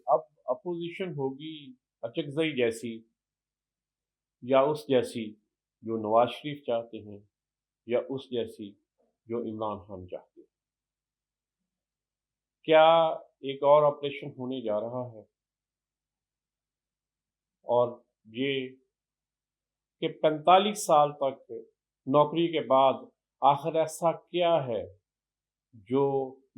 اب اپوزیشن ہوگی اچکزئی جیسی یا اس جیسی جو نواز شریف چاہتے ہیں یا اس جیسی جو عمران خان چاہتے ہیں؟ کیا ایک اور آپریشن ہونے جا رہا ہے؟ اور یہ کہ 45 سال تک نوکری کے بعد آخر ایسا کیا ہے جو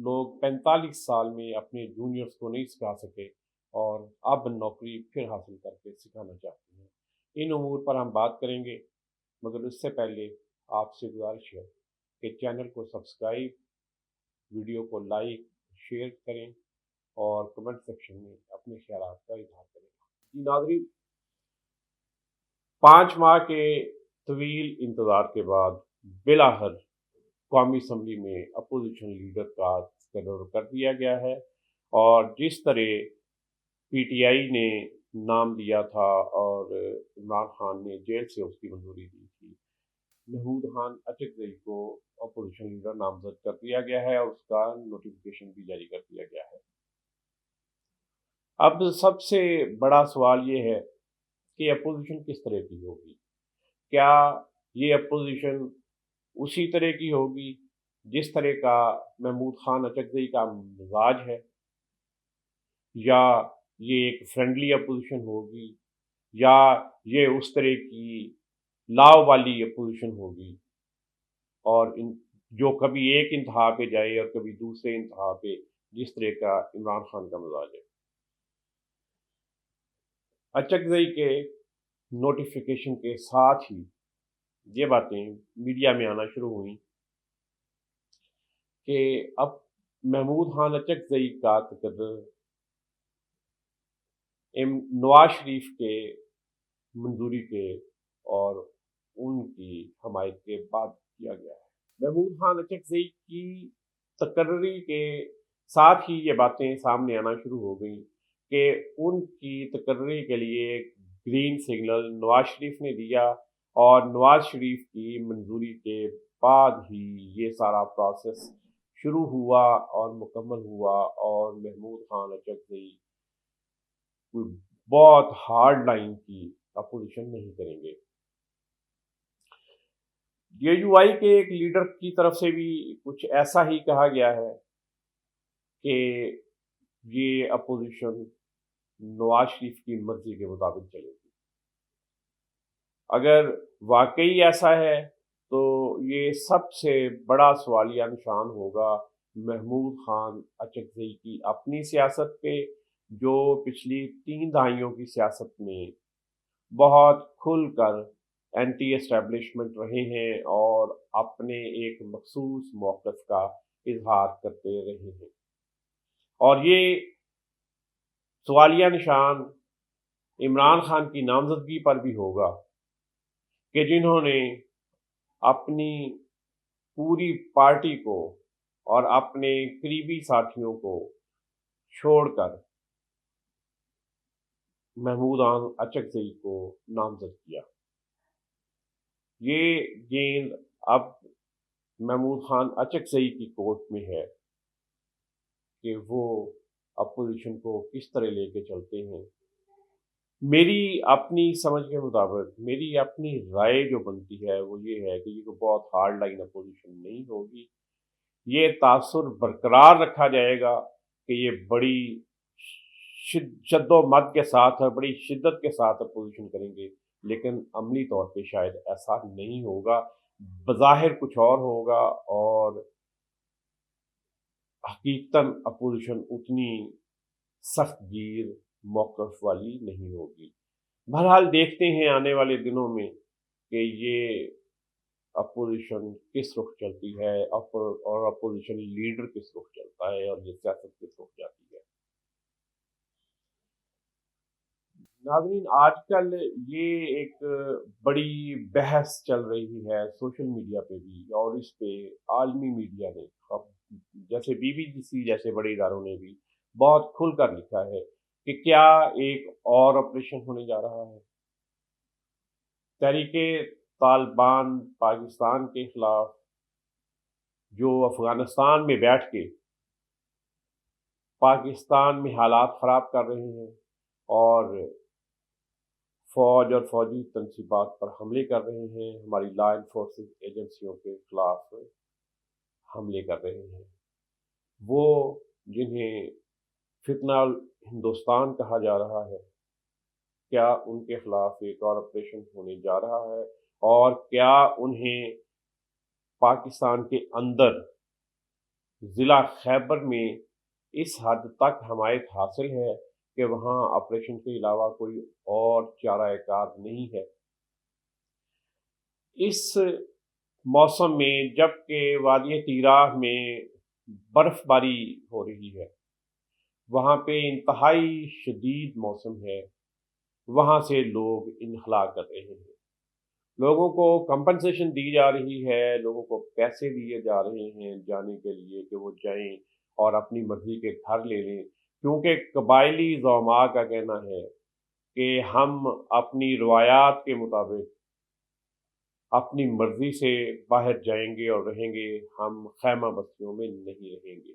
لوگ 45 سال میں اپنے جونیئرز کو نہیں سکھا سکے اور اب نوکری پھر حاصل کر کے سکھانا چاہتے ہیں؟ ان امور پر ہم بات کریں گے، مگر اس سے پہلے آپ سے گزارش ہے کہ چینل کو سبسکرائب، ویڈیو کو لائک شیئر کریں اور کمنٹ سیکشن میں اپنے خیالات کا اظہار کریں۔ جی ناظرین، 5 ماہ کے طویل انتظار کے بعد بالآخر قومی اسمبلی میں اپوزیشن لیڈر کا تقرر کر دیا گیا ہے، اور جس طرح پی ٹی آئی نے نام دیا تھا اور عمران خان نے جیل سے اس کی منظوری دی تھی، محمود خان اچکزئی کو اپوزیشن لیڈر نامزد کر دیا گیا ہے اور اس کا نوٹیفیکیشن بھی جاری کر دیا گیا ہے۔ اب سب سے بڑا سوال یہ ہے کہ اپوزیشن کس طرح کی ہوگی؟ کیا یہ اپوزیشن اسی طرح کی ہوگی جس طرح کا محمود خان اچکزئی کا مزاج ہے، یا یہ ایک فرینڈلی اپوزیشن ہوگی، یا یہ اس طرح کی لاؤ والی اپوزیشن ہوگی اور جو کبھی ایک انتہا پہ جائے اور کبھی دوسرے انتہا پہ، جس طرح کا عمران خان کا مزاج ہے؟ اچکزئی کے نوٹیفیکیشن کے ساتھ ہی یہ باتیں میڈیا میں آنا شروع ہوئیں کہ اب محمود خان اچکزئی کا تقرر نواز شریف کے منظوری کے اور ان کی حمایت کے بعد کیا گیا ہے۔ محمود خان اچکزئی کی تقرری کے ساتھ ہی یہ باتیں سامنے آنا شروع ہو گئیں کہ ان کی تقرری کے لیے گرین سگنل نواز شریف نے دیا، اور نواز شریف کی منظوری کے بعد ہی یہ سارا پروسیس شروع ہوا اور مکمل ہوا، اور محمود خان اچکزئی کوئی بہت ہارڈ لائن کی اپوزیشن نہیں کریں گے۔ جے یو آئی کے ایک لیڈر کی طرف سے بھی کچھ ایسا ہی کہا گیا ہے کہ یہ اپوزیشن نواز شریف کی مرضی کے مطابق چلے گی۔ اگر واقعی ایسا ہے تو یہ سب سے بڑا سوالیہ نشان ہوگا محمود خان اچکزئی کی اپنی سیاست پہ، جو پچھلی 3 دہائیوں کی سیاست میں بہت کھل کر اینٹی اسٹیبلشمنٹ رہے ہیں اور اپنے ایک مخصوص موقف کا اظہار کرتے رہے ہیں۔ اور یہ سوالیہ نشان عمران خان کی نامزدگی پر بھی ہوگا کہ جنہوں نے اپنی پوری پارٹی کو اور اپنے قریبی ساتھیوں کو چھوڑ کر محمود خان اچکزئی کو نامزد کیا۔ یہ گیند اب محمود خان اچکزئی کی کورٹ میں ہے کہ وہ اپوزیشن کو کس طرح لے کے چلتے ہیں۔ میری اپنی سمجھ کے مطابق، میری اپنی رائے جو بنتی ہے وہ یہ ہے کہ یہ بہت ہارڈ لائن اپوزیشن نہیں ہوگی۔ یہ تاثر برقرار رکھا جائے گا کہ یہ بڑی شد و مد کے ساتھ اور بڑی شدت کے ساتھ اپوزیشن کریں گے، لیکن عملی طور پہ شاید ایسا نہیں ہوگا، بظاہر کچھ اور ہوگا، اور حقیقتاً اپوزیشن اتنی سخت گیر موقف والی نہیں ہوگی۔ بہرحال دیکھتے ہیں آنے والے دنوں میں کہ یہ اپوزیشن کس رخ چلتی ہے اور اپوزیشن لیڈر کس رخ چلتا ہے اور یہ سیاست کس رخ جاتی ہے۔ ناظرین، آج کل یہ ایک بڑی بحث چل رہی ہے سوشل میڈیا پہ بھی، اور اس پہ عالمی میڈیا نے، جیسے BBC جیسے بڑے اداروں نے بھی بہت کھل کر لکھا ہے کہ کیا ایک اور آپریشن ہونے جا رہا ہے۔ تحریک طالبان پاکستان کے خلاف جو افغانستان میں بیٹھ کے پاکستان میں حالات خراب کر رہے ہیں اور فوج اور فوجی تنصیبات پر حملے کر رہے ہیں، ہماری لا انفورسنگ ایجنسیوں کے خلاف حملے کر رہے ہیں۔ وہ جنہیں فتنہ ہندوستان کہا جا رہا ہے، کیا ان کے خلاف ایک اور آپریشن ہونے جا رہا ہے؟ اور کیا انہیں پاکستان کے اندر ضلع خیبر میں اس حد تک حمایت حاصل ہے کہ وہاں آپریشن کے علاوہ کوئی اور چارہ کار نہیں ہے؟ اس موسم میں جب کہ وادی تیراہ میں برف باری ہو رہی ہے، وہاں پہ انتہائی شدید موسم ہے، وہاں سے لوگ انخلا کر رہے ہیں، لوگوں کو کمپنسیشن دی جا رہی ہے، لوگوں کو پیسے دیے جا رہے ہیں جانے کے لیے کہ وہ جائیں اور اپنی مرضی کے گھر لے لیں، کیونکہ قبائلی زعماء کا کہنا ہے کہ ہم اپنی روایات کے مطابق اپنی مرضی سے باہر جائیں گے اور رہیں گے، ہم خیمہ بستیوں میں نہیں رہیں گے۔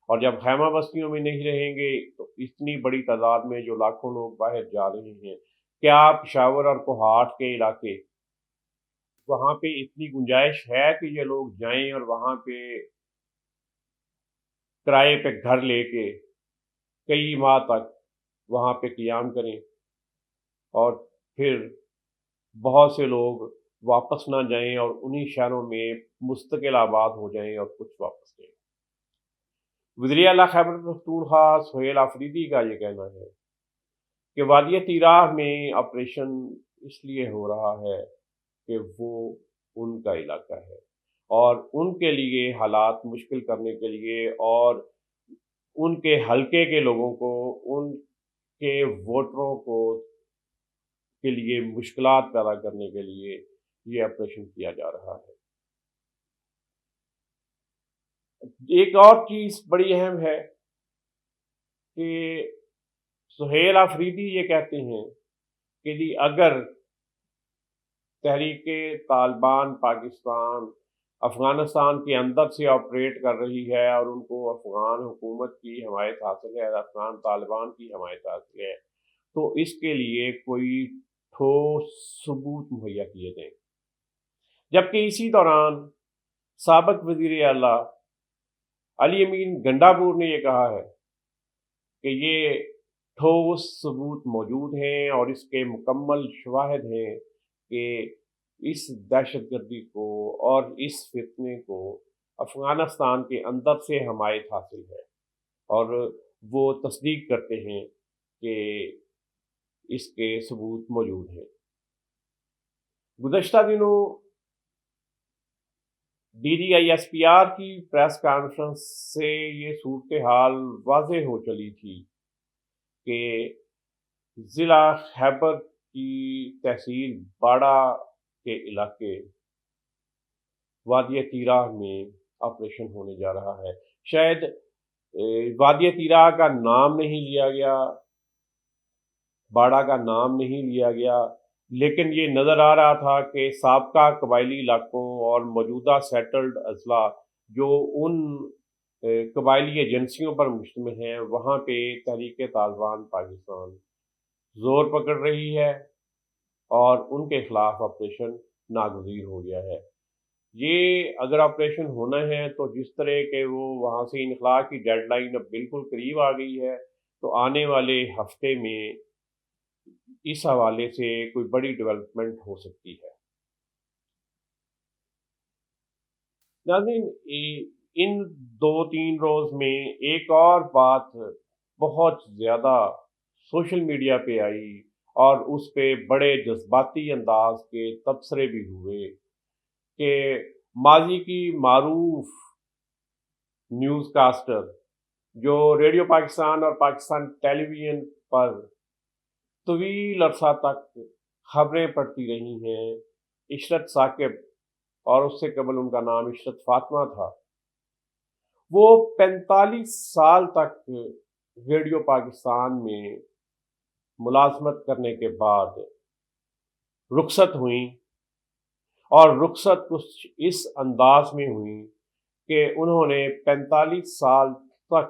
اور جب خیمہ بستیوں میں نہیں رہیں گے تو اتنی بڑی تعداد میں جو لاکھوں لوگ باہر جا رہے ہیں، کیا پشاور اور کوہاٹ کے علاقے، وہاں پہ اتنی گنجائش ہے کہ یہ لوگ جائیں اور وہاں پہ کرائے پہ گھر لے کے کئی ماہ تک وہاں پہ قیام کریں اور پھر بہت سے لوگ واپس نہ جائیں اور انہی شہروں میں مستقل آباد ہو جائیں اور کچھ واپس جائیں؟ وزیر اعلیٰ خیبر پختونخوا سہیل آفریدی کا یہ کہنا ہے کہ وادی تیراہ میں آپریشن اس لیے ہو رہا ہے کہ وہ ان کا علاقہ ہے اور ان کے لیے حالات مشکل کرنے کے لیے اور ان کے حلقے کے لوگوں کو، ان کے ووٹروں کو کے لیے مشکلات پیدا کرنے کے لیے یہ آپریشن کیا جا رہا ہے۔ ایک اور چیز بڑی اہم ہے کہ سہیل آفریدی یہ کہتے ہیں کہ جی اگر تحریک طالبان پاکستان افغانستان کے اندر سے آپریٹ کر رہی ہے اور ان کو افغان حکومت کی حمایت حاصل ہے، افغان طالبان کی حمایت حاصل ہے، تو اس کے لیے کوئی ٹھوس ثبوت مہیا کیے جائیں۔ جبکہ اسی دوران سابق وزیر اعلیٰ علی امین گنڈابور نے یہ کہا ہے کہ یہ ٹھوس ثبوت موجود ہیں اور اس کے مکمل شواہد ہیں کہ اس دہشت گردی کو اور اس فتنے کو افغانستان کے اندر سے حمایت حاصل ہے، اور وہ تصدیق کرتے ہیں کہ اس کے ثبوت موجود ہیں۔ گزشتہ دنوں D G I S P R کی پریس کانفرنس سے یہ صورتحال واضح ہو چلی تھی کہ ضلع خیبر کی تحصیل باڑہ کے علاقے وادی تیراہ میں آپریشن ہونے جا رہا ہے۔ شاید وادی تیراہ کا نام نہیں لیا گیا، باڑہ کا نام نہیں لیا گیا، لیکن یہ نظر آ رہا تھا کہ سابقہ قبائلی علاقوں اور موجودہ سیٹلڈ اضلاع جو ان قبائلی ایجنسیوں پر مشتمل ہیں، وہاں پہ تحریک طالبان پاکستان زور پکڑ رہی ہے اور ان کے خلاف آپریشن ناگزیر ہو گیا ہے۔ یہ اگر آپریشن ہونا ہے تو جس طرح کہ وہ وہاں سے انخلاء کی ڈیڈ لائن اب بالکل قریب آ گئی ہے، تو آنے والے ہفتے میں اس حوالے سے کوئی بڑی ڈیولپمنٹ ہو سکتی ہے۔ ناظرین، ان 2-3 روز میں ایک اور بات بہت زیادہ سوشل میڈیا پہ آئی اور اس پہ بڑے جذباتی انداز کے تبصرے بھی ہوئے کہ ماضی کی معروف نیوز کاسٹر جو ریڈیو پاکستان اور پاکستان ٹیلی ویژن پر طویل عرصہ تک خبریں پڑھتی رہی ہیں، عشرت ثاقب، اور اس سے قبل ان کا نام عشرت فاطمہ تھا، وہ 45 سال تک ریڈیو پاکستان میں ملازمت کرنے کے بعد رخصت ہوئیں، اور رخصت کچھ اس انداز میں ہوئی کہ انہوں نے 45 سال تک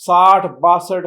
60, 62,